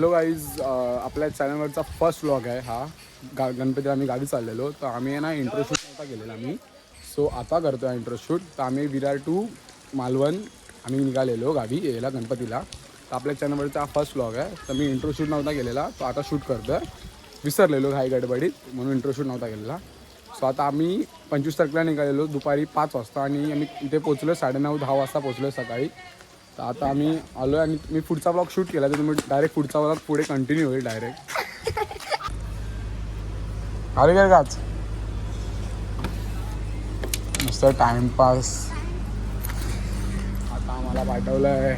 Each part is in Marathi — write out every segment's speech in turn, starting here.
हॅलो गाईज, आपल्या चॅनलवरचा फर्स्ट व्लॉग आहे हा. गणपती आम्ही गावी चाललेलो, तर आम्ही आहे ना इंट्रो शूट नव्हता केलेला आम्ही. सो आता करतो आहे इंट्रो शूट. तर आम्ही विरार टू मालवण आम्ही निघालेलो गावी यायला गणपतीला. तर आपल्या चॅनलवरचा हा फर्स्ट व्लॉग आहे. तर मी इंट्रो शूट नव्हता केलेला, तो आता शूट करतो आहे. विसरलेलो घाई गडबडीत म्हणून इंट्रो शूट नव्हता केलेला. सो आता आम्ही 25 तारखेला निघालेलो दुपारी 5 वाजता आणि आम्ही इथे पोचलो 9:30-10 वाजता पोचलो सकाळी. तर आता आम्ही आलो आणि मी पुढचा ब्लॉग शूट केला, तर तुम्ही डायरेक्ट पुढचा ब्लॉग पुढे कंटिन्यू होईल डायरेक्ट. अरे काय काच नुसतं टाइमपास. आता आम्हाला पाठवलं आहे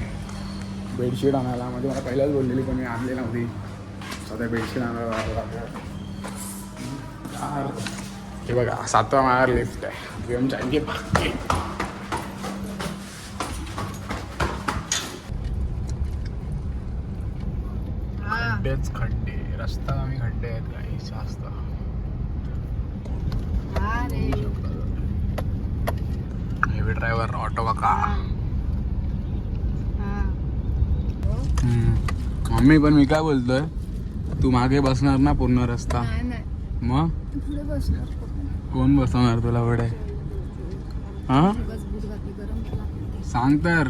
बेडशीट आणायला. म्हणजे मला पहिल्याच बोललेली पण मी आणली नव्हती. आता बेडशीट आणायला हे बघा 7व्या माळ्यावर लिफ्ट आहे. गेम जाएंगे भाग. खड्डेच खड्डे, रस्ता आम्ही खड्डे आहेत काही जास्त. हेवी ड्रायव्हर ऑटो काका. मम्मी पण मी काय बोलतोय, तू मागे बसणार ना पूर्ण रस्ता? मग कोण बसवणार तुला पुढे? हा सांग तर.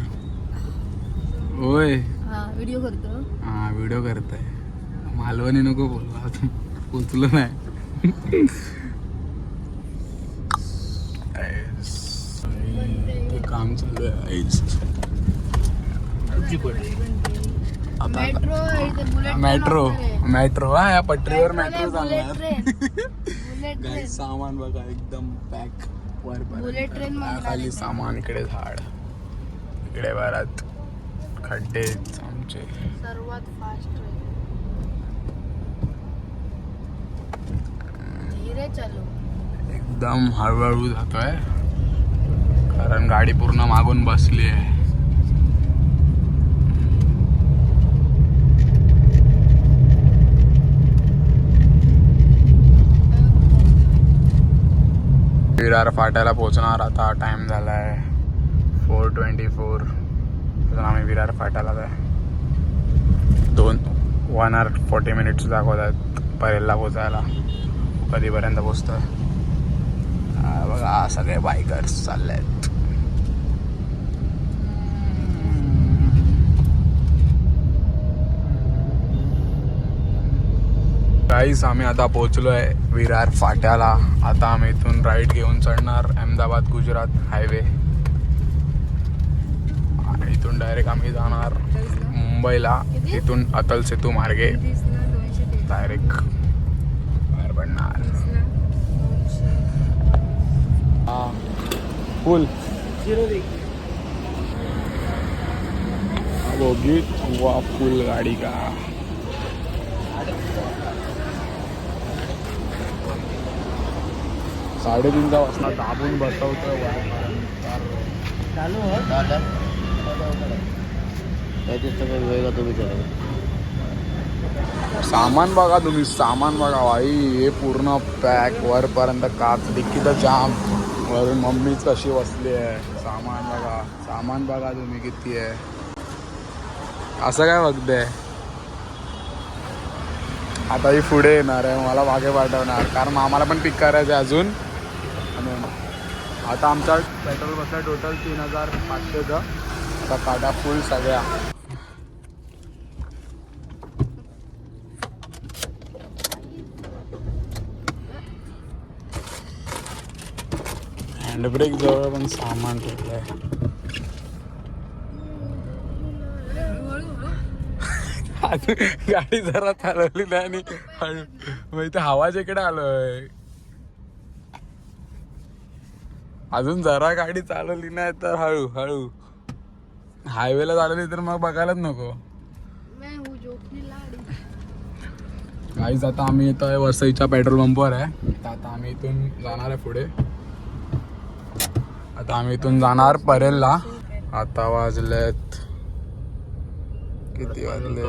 होय व्हिडिओ करतो. हा व्हिडिओ करताय. मालवणी नको बोलला, पोचलो नाही. ते काम चालू आहे. मेट्रो मेट्रो हा या पटरीवर मेट्रो चालणार. सामान बघा एकदम पॅक वर. बुलेट ट्रेन खाली सामान, इकडे झाड, इकडे वरात खड्डे आमचे. सर्वात फास्ट ट्रेन. धीरे चालू. एकदम हळूहळू जातोय कारण गाडी पूर्ण मागून बसली आहे. विरार फाट्याला पोहोचणार आता. टाइम झाला आहे 4:24. अजून आम्ही विरार फाट्याला आहे. 1 hour 40 minutes दाखवत आहेत परेलला पोचायला. कधीपर्यंत पोचतोय बघा. सगळे बायकर्स चालले आहेत. गाईस आम्ही आता पोहोचलो आहे विरार फाट्याला. आता आम्ही इथून राईट घेऊन चढणार अहमदाबाद गुजरात हायवे. आणि इथून डायरेक्ट आम्ही जाणार मुंबईला. इथून अटल सेतू मार्गे डायरेक्ट बाहेर पडणार. फुल बोगीत वा फुल गाडी का. साडेतीनचा वाजता दाबून बसवतोय. सामान बघा तुम्ही, सामान बघा भाई. हे पूर्ण पॅक वरपर्यंत. काच डिक्कीत जाम. वरून मम्मीच कशी बसली आहे. सामान बघा, सामान बघा तुम्ही किती आहे. असं काय बघते. आता ही पुढे येणार आहे, मला मागे पाठवणार कारण आम्हाला पण पिक करायचं आहे अजून. आता आमचा पेट्रोल बसला टोटल 3500चं. आता काटा फुल सगळ्या. हँडब्रेक जवळ पण सामान ठेवलंय. गाडी जरा चालवली नाही आणि हळू इथे हवाच इकडे आलोय. अजून जरा गाडी चालवली नाही तर हळू हळू. हायवेला चालवली तर मग बघायलाच नको. गाईज आता आम्ही येतोय वसईच्या पेट्रोल पंपवर आहे. तर आता आम्ही इथून जाणार आहे पुढे. आता आम्ही इथून जाणार परेलला. आता वाजलेत किती वाजले,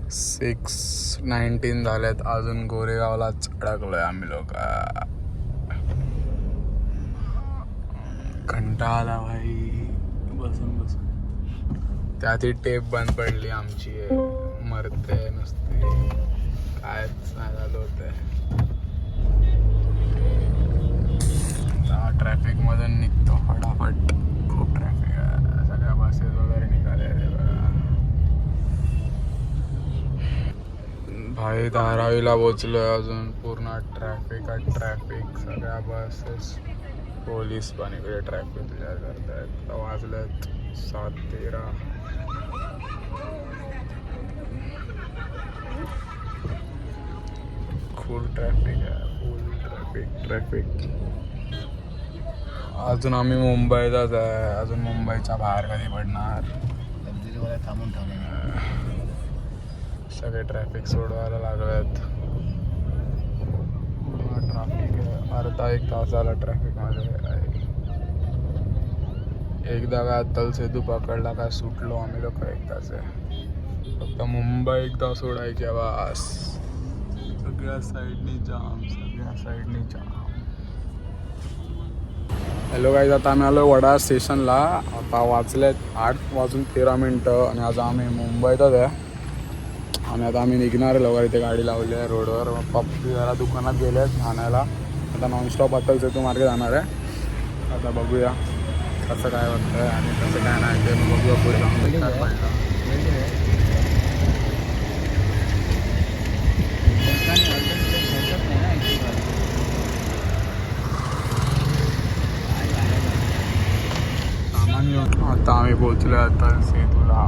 6:19 झालेत. अजून गोरेगावलाच अडकलोय आम्ही लोक. कंटाळा आला भाई बसून बसून. त्यात ही टेप बंद पडली आमची. मरते नुसती, कायच नाही झालं होतं. ट्रॅफिक मधून निघतो फटाफट. खूप ट्रॅफिक आहे, सगळ्या बसेस वगैरे निघाले बघा. भाई धारावीला पोचलोय अजून. पूर्ण ट्रॅफिक सगळ्या बसेस. पोलीस पण इकडे ट्रॅफिक क्लिअर करतायत. वाजलेत 7:13. फुल ट्रॅफिक आहे, फुल ट्रॅफिक. अजून आम्ही मुंबईतच आहे. अजून मुंबईच्या बाहेर कधी पडणार. थांबून ठेवले. सगळे ट्रॅफिक सोडवायला लागलेत. ट्रॅफिक आहे, अर्धा एक तास झाला ट्रॅफिकमध्ये आहे. एकदा काय अत्तल सेतू पकडला काय सुटलो आम्ही लोक. एकदाच आहे फक्त मुंबई एकदा सोडायची बस. सगळ्या साईडनी जाम, सगळ्या साईडनी जाम. हॅलो गाईज, आता आम्ही आलो वडा स्टेशनला. आता वाजलेत 8:13 आणि आज आम्ही मुंबईतच आहे. आणि आता आम्ही निघणार आहे लवकर. इथे गाडी लावली आहे रोडवर. पप्पी जरा दुकानात गेले आहेत खाण्याला. आता नॉनस्टॉप अत्तल सेतू मार्गे जाणार आहे. आता बघूया कसं काय वाटतं आणि कसं काय नाही ते बघूया पुढे जाऊन. आता आम्ही पोहोचलो अत्तल सेतूला.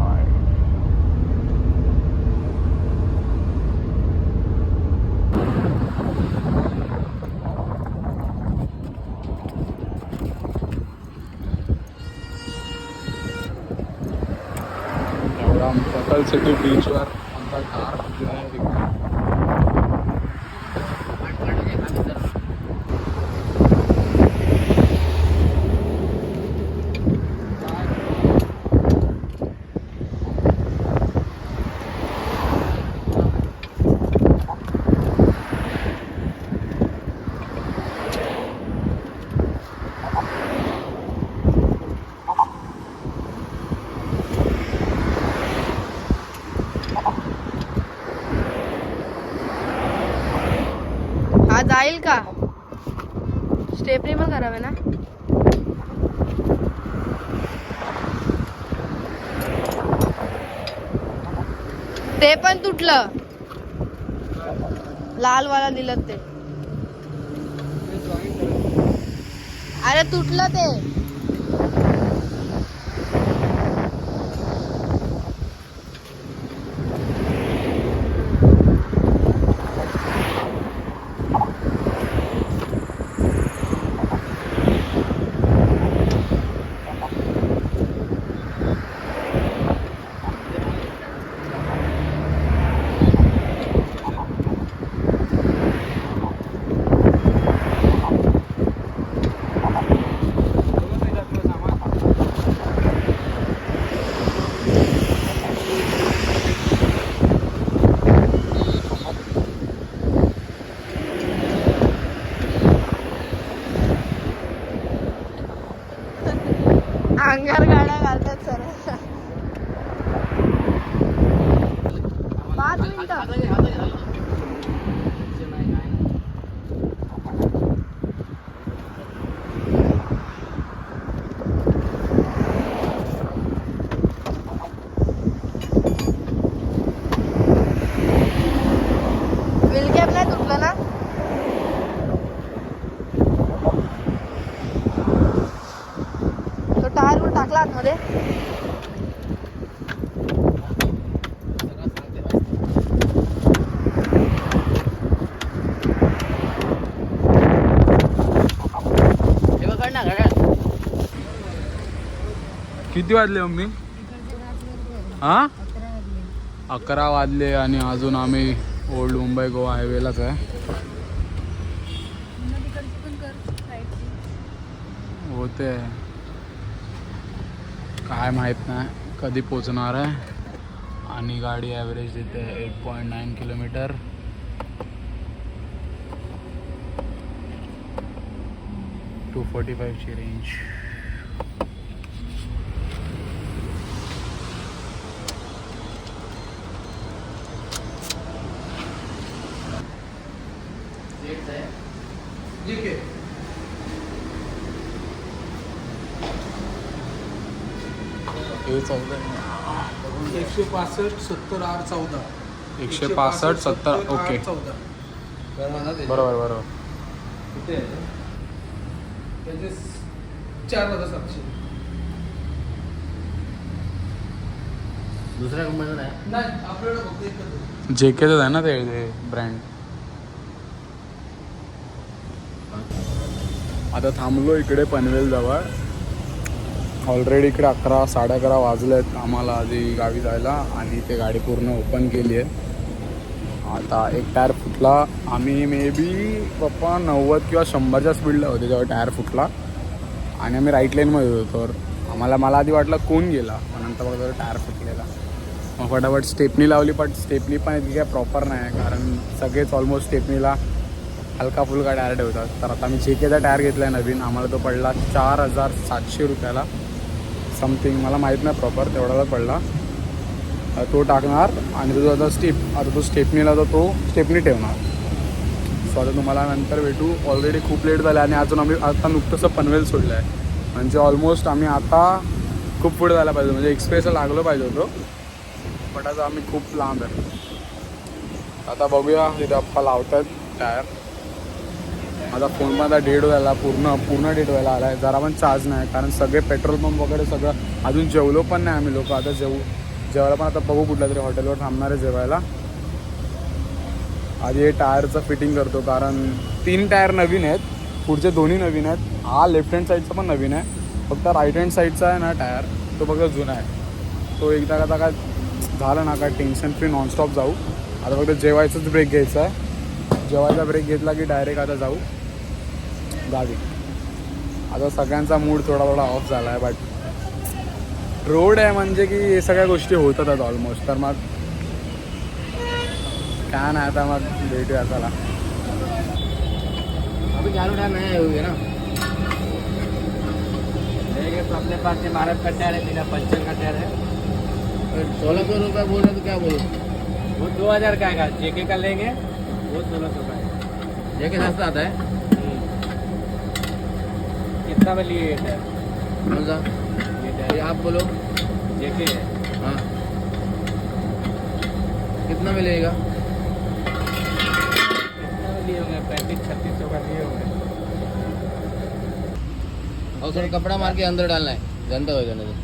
अत्तल सेतू बीचवर आमचा कार हा जाईल का? स्टेपनी पण करावे ना. ते पण तुटलं. लाल वाला दिलं ते. अरे तुटलं ते. अंगार गाड्या घालतात सर. 5 मिनिटं. विलकॅप नाही तुटलं ना. तो टायर वर टाकला आतमध्ये. किती वाजले मम्मी? हा 11 वाजले आणि अजून आम्ही ओल्ड मुंबई गोवा हायवेलाच आहे. होते काय माहीत नाही कधी पोचणार आहे. आणि गाडी ॲव्हरेज देते 8.9 किलोमीटर. 245ची रेंज. हे 14 165 70 R 14 165 70 ओके 14 बरोबर किती आहे त्याचे 4700 दुसऱ्या कंपनीचं नाही नाही आपल्याकडे फक्त एकच आहे. JKच आहे ना ते ब्रँड. आता थांबलो इकडे पनवेल जवळ. ऑलरेडी इकडे 11 11:30 वाजलेत आम्हाला आधी गावी जायला आणि ते गाडी पूर्ण ओपन केली आहे. आता एक टायर फुटला. आम्ही मे बी पप्पा 90 किंवा 100च्या स्पीडला होते जेव्हा टायर फुटला आणि आम्ही राईट लेनमध्ये होतो. तर मला आधी वाटलं कोण गेला, पण नंतर बघा टायर फुटलेला. मग फटाफट स्टेपनी लावली, पण स्टेपनी पण इतकी काय प्रॉपर नाही आहे कारण सगळेच ऑलमोस्ट स्टेपनीला हलका फुलका टायर ठेवतात. तर आता मी JKचा टायर घेतला आहे नवीन. आम्हाला तो पडला 4700 रुपयाला समथिंग, मला माहीत नाही प्रॉपर, तेवढाच पडला. तो टाकणार आणि तो आता तो स्टेपनीला तो स्टेपनी ठेवणार. सो आता तुम्हाला नंतर भेटू. ऑलरेडी खूप लेट झालं आणि अजून आम्ही आता नुकतंसं पनवेल सोडलं आहे. म्हणजे ऑलमोस्ट आम्ही आता खूप पुढे जायला पाहिजे, म्हणजे एक्सप्रेसला लागलो पाहिजे होतो, बट आता आम्ही खूप लांब आहे. आता बघूया तिथे अप्पा लावत आहेत टायर. माझा फोन पण आता डेड व्हायला पूर्ण डेड व्हायला आला आहे. जरा पण चार्ज नाही कारण सगळे पेट्रोल पंप वगैरे सगळं. अजून जेवलो पण नाही आम्ही लोक. आता जेवायला पण आता बघू कुठल्या तरी हॉटेलवर थांबणार आहे जेवायला. आधी हे टायरचं फिटिंग करतो कारण 3 टायर नवीन आहेत, पुढचे दोन्ही नवीन आहेत. हा लेफ्ट हँड साईडचा पण नवीन आहे, फक्त राईट हँड साईडचा आहे ना टायर तो फक्त जुना आहे. तो एकदा का काय झालं ना काय टेन्शन फ्री नॉनस्टॉप जाऊ. आता फक्त जेवायचाच ब्रेक घ्यायचा आहे. जेवायचा ब्रेक घेतला की डायरेक्ट आता जाऊ गावी. आता सगळ्यांचा मूड थोडा ऑफ झाला आहे, बट रोड आहे म्हणजे की हे सगळ्या गोष्टी होतात आता ऑलमोस्ट. तर मग काय नाही, आता मग भेटूया चला. अभी चालू टाइम नहीं हुई ना लेंगे तो अपने पास से भारत का टायर है, बिना पंचर का टायर है. 1600 रुपये बोल रहे तो क्या बोलूँ. वो 2000 का आएगा. JK का लेंगे वो 1600 का है. JK सस्ता आता है. कितना में लिए ये टायर? कौन सा ये ये टायर आप बोलो. JK है. हाँ कितना मिलेगा. कितना में लिए होंगे? 35-3600 का लिए होंगे. और थोड़ा कपड़ा मार के अंदर डालना है, गंदा होगा नहीं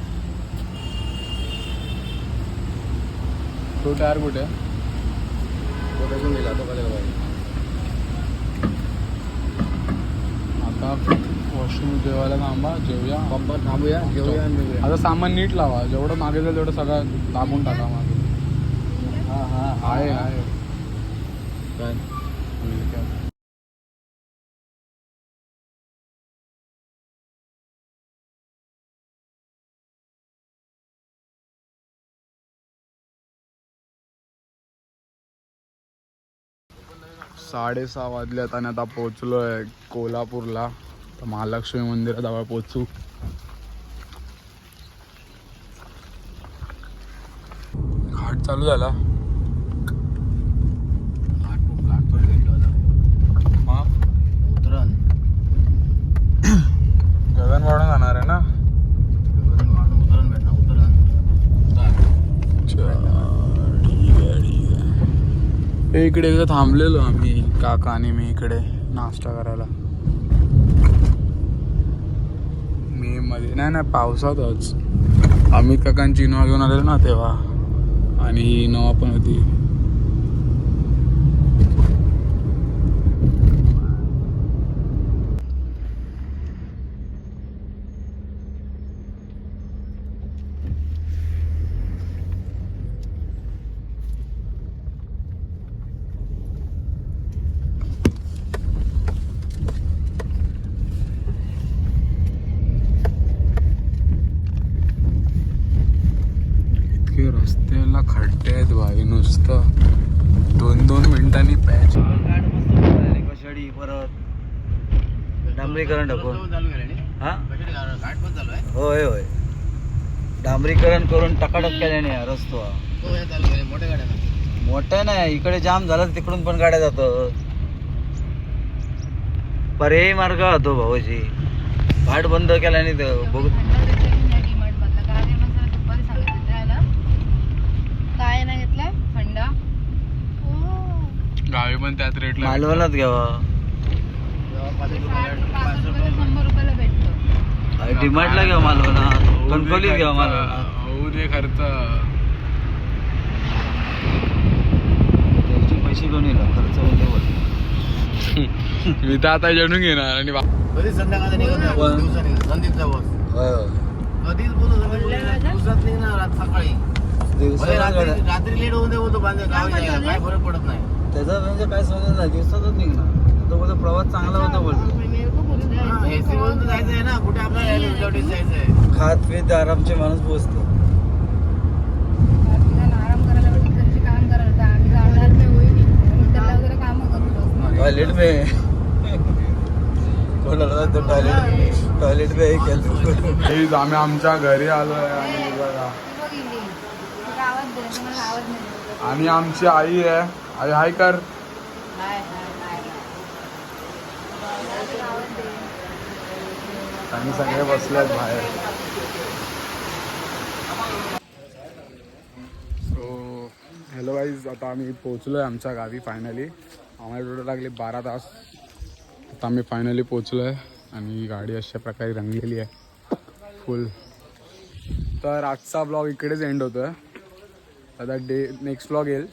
तो टायर कुठे आहे? तो कैसे मिला तो करेगा भाई. आता वॉशरूम जेवायला थांबा, जेवूया. पंपावर थांबूया जेवूया आणि निघूया. आता सामान नीट लावा, जेवढं मागे जाईल तेवढं सगळं दाबून टाका मागे. आहे काय ठीक आहे. साडेसहा वाजल्यात आणि आता पोचलो आहे कोल्हापूरला. तर महालक्ष्मी मंदिराजवळ पोचू. घाट चालू झाला. हा उतरण गगन वाढून जाणार आहे ना. उतरण भेटणार उतरण. हे इकडे एकदा थांबलेलो आम्ही काका आणि मी इकडे नाश्ता करायला. मे मध्ये नाही पावसातच. अमित काकांची इनोवा घेऊन आलेलो ना तेव्हा, आणि ही इनोवा पण होती. रस्त्याला खड्डे आहेत भाई, नुसतं 2-2 मिनिटांनी पॅच. कशाडी परत डांबरीकरण टाकून. चालू केलं नाही. हा घाट पण चालू आहे. होय होय, डांबरीकरण करून टकाटक केल्याने हा रस्तो. तो हे चालू केलं मोठ्या गाड्या नाही. मोठं नाही, इकडे जाम झालं तिकडून पण गाड्या जातात. पर्यायी मार्ग होतो भाऊजी. घाट बंद केल्याने बघ. गावी पण त्याच रेटला मालवणात घ्यावा. डिमार्टला घ्या मालवणात, कणकवलीत घ्या मालवणात. होऊ दे खर्च. त्याचे पैसे कोण येईल, खर्च होते. मी तर आता जणून घेणार आणि कधी संध्याकाळी निघत नाही, पण- दिवसांनी संदीपचा बस कधीच बोलतो दिवसात निघणार आज सकाळी. भले रात्री लेट होऊन दे बोलतो बांधे गावी जायला काय फरक पडत नाही. त्याचा म्हणजे काय समजत नाही, दिवसातच निघणार. तो बोलतो प्रवास चांगला होता बोलतो. एसी मधून जायचं आहे ना, कुठे आपल्याला रिसॉर्टीत जायचं आहे. खात पीत आरामचे माणूस पोहोचतो. टॉयलेट में टॉयलेट में हे केलं. प्लीज आम्ही आमच्या घरी आलोय आणि बघा आणि आमची आई आहे. आई हाय कर. आणि सगळे बसलेत बाहेर. सो हॅलो गाईज, आता आम्ही पोचलो आहे आमच्या गावी फायनली. आम्हाला टोटल लागले 12 तास. आता आम्ही फायनली पोचलो आहे आणि गाडी अशा प्रकारे रंगलेली आहे फुल. तर आजचा ब्लॉग इकडेच एंड होतो आहे. आता नेक्स्ट ब्लॉग येईल